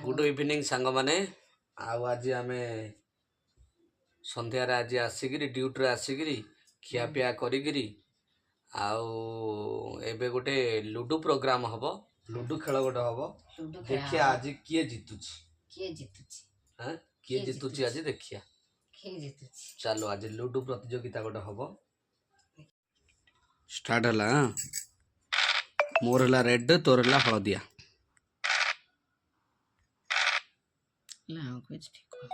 Good evening सांग माने आज आम संध्यार आज आसिकी ड्यूटी आसिकी खियापिया करी एबे गोटे लुडु प्रोग्राम हम लुडु खेल गोटे हम देखिया आज किए जीतुची आज देखिया चलो आज लुडु प्रतियोगिता गोटे हम स्टार्ट है मोर है रेड तोर है हलदिया language ठीक हो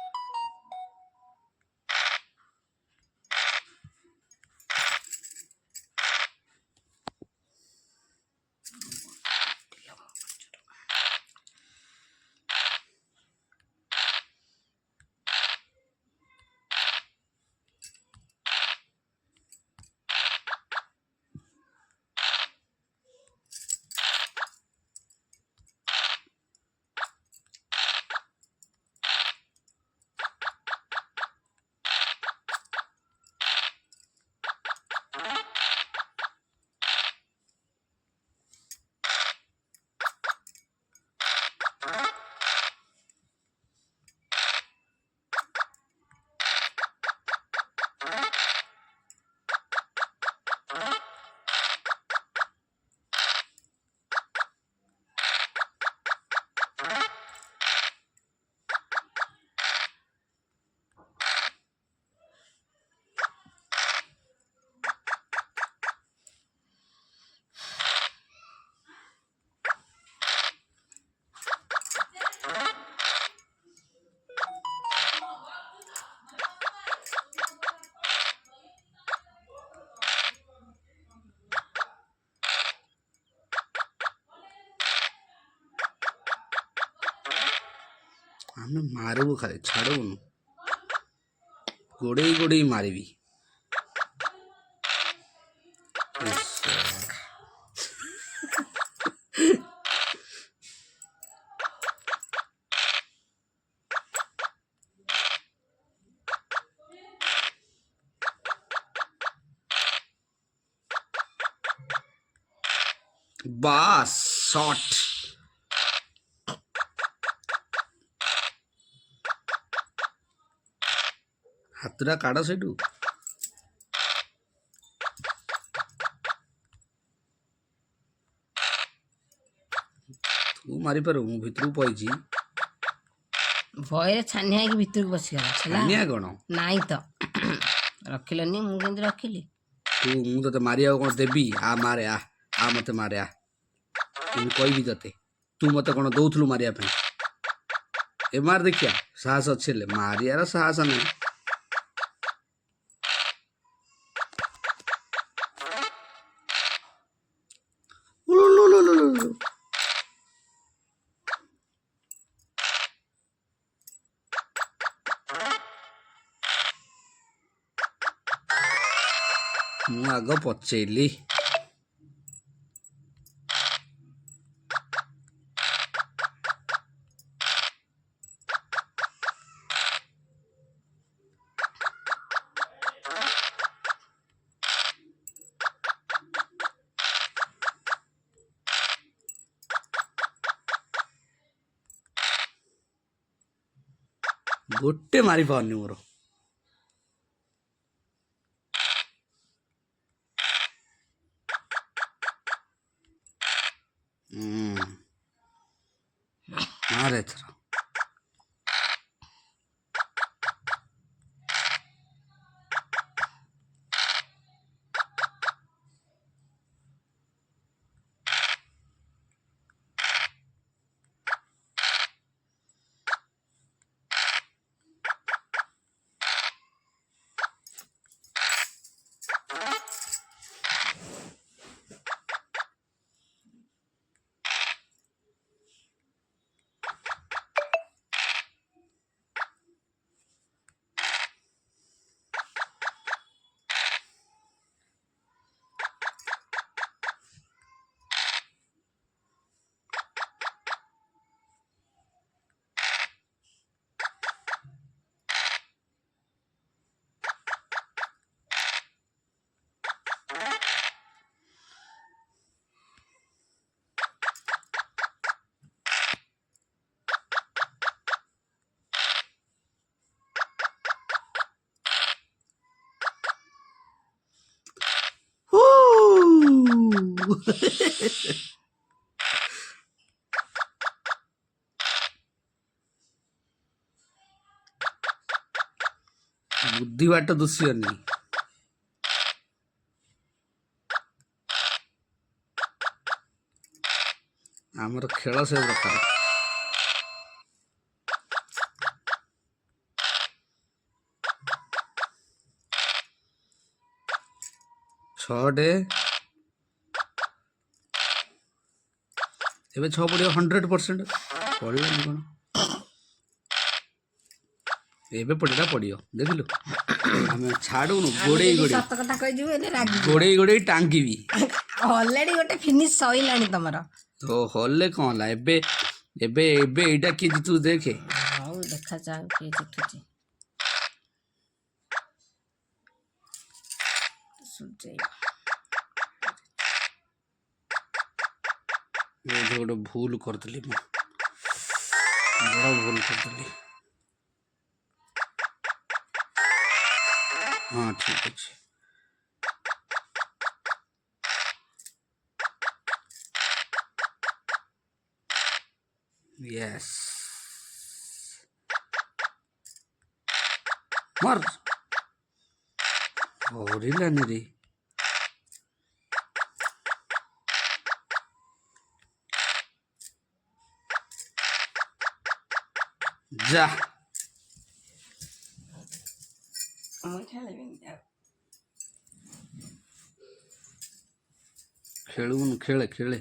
आम मारबू खाली छाड़बुन गोड़े गोड़े मारबी बास शॉट हाथरा काढ़ से तू मारी पार मु भितर पई भय छानिया कि भीतर को बसी गला छानिया कौन नाई तो रखिलनी मु केंद्र रखिली तू मु तो मारिया कौन देवी आ मारे आ मत मारे आ कहबी ते तू मत कौन दौलु मारिया ए मार देखिया साहस अच्छे मारियार साहस नहीं मु आग पचेली गोटे मारी पारनी मोर मारे थर ବୁଦ୍ଧି ବାଟ ଦୁଷିବନି। ଆମର ଖେଳ ସେ ପ୍ରକାର। ଛଅଟେ ଏବେ 6 ପଡ଼ିବ 100%। ପଡ଼ିବନି କ'ଣ? ଏବେ ପଡ଼ିଟା ପଡ଼ିବ ଦେଖିଲୁ। ଆମେ ଛାଡ଼ୁନୁ ଗୋଡ଼େଇ ଗୋଡ଼େଇ ସତ କଥା କହିଯିବୁ ହେଲେ ରାଗି ଗୋଡ଼େଇ ଗୋଡ଼େଇ ଟାଙ୍ଗିବି। ଅଲରେଡି ଗୋଟେ ଫିନିଶ ସଇଲାଣି ତମର। ଓ ହଲେ କ'ଣ ହେଲା? ଏବେ ଏବେ ଏବେ ଏଇଟା କିଏ ଜିତୁ ଦେଖେ। ହଉ ଦେଖାଯାଉ କିଏ ଜିତୁଛି। ଗୋଟେ ଭୁଲ କରିଦେଲି ମୁଁ, ବଡ଼ ଭୁଲ କରିଦେଲି। ହଁ ଠିକ ଅଛି। यस मर हरिलानी रे। जा खेलुन खेले खेले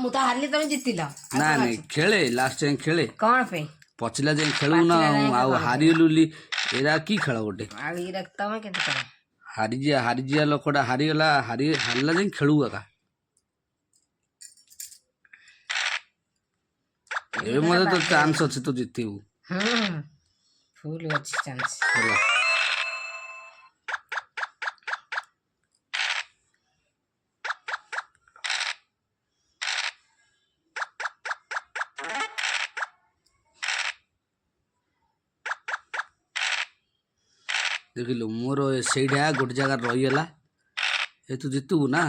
ମୁଁ ତ ହାରିଲି ତମେ ଜିତିଲ। ନା ନାଇଁ ଖେଳେ ଲାଷ୍ଟ ଯାଏଁ ଖେଳେ କଣ ପାଇଁ? ପଚିଲା ଯାଏଁ ଖେଳୁ ନା ଆଉ ହାରିଲୁଲି ଏରା କି ଖେଳ ଗୋଟେ। ଆଉ ଏରା ତମେ କେତେ ଖେଳ? ହାରିଯିବା ଲୋକଟା ହାରିଗଲା ହାରିଲା ଯାଏଁ ଖେଳୁ ଏକା। ଏବେ ମତେ ତ ଚାନ୍ସ ଅଛି ତୁ ଜିତିବୁ। ଫୁଲ ଅଛି ଚାନ୍ସ ହେଲା। ଦେଖିଲୁ ମୋର ସେଇଟା ଗୋଟେ ଜାଗାରେ ରହିଗଲା। ଏ ତୁ ଜିତୁବୁ ନା।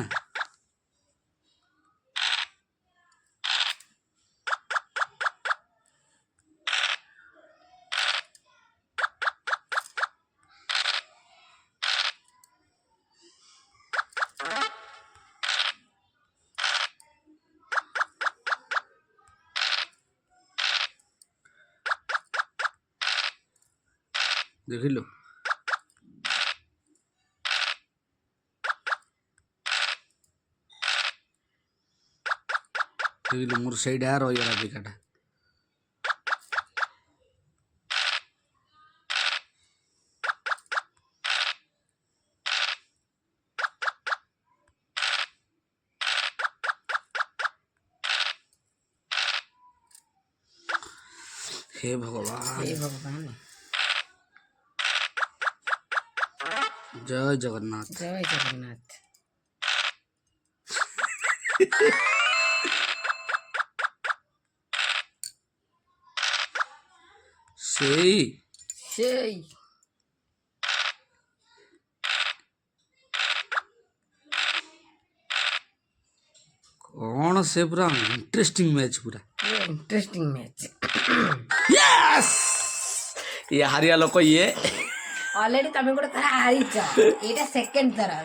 ଦେଖିଲୁ ଦେଖିଲୁ ମୋର ସେଇଟା ରହିଗଲା ବିକାଟା। हे भगवान जय जगन्नाथ जय जगन्नाथ। ସେଇ कौन से पूरा इंटरेस्टिंग मैच पूरा इंटरेस्टिंग मैच। यस ये हारिया लोक ये ऑलरेडी तमे गोटे थरा हारिच एटा सेकंड थरा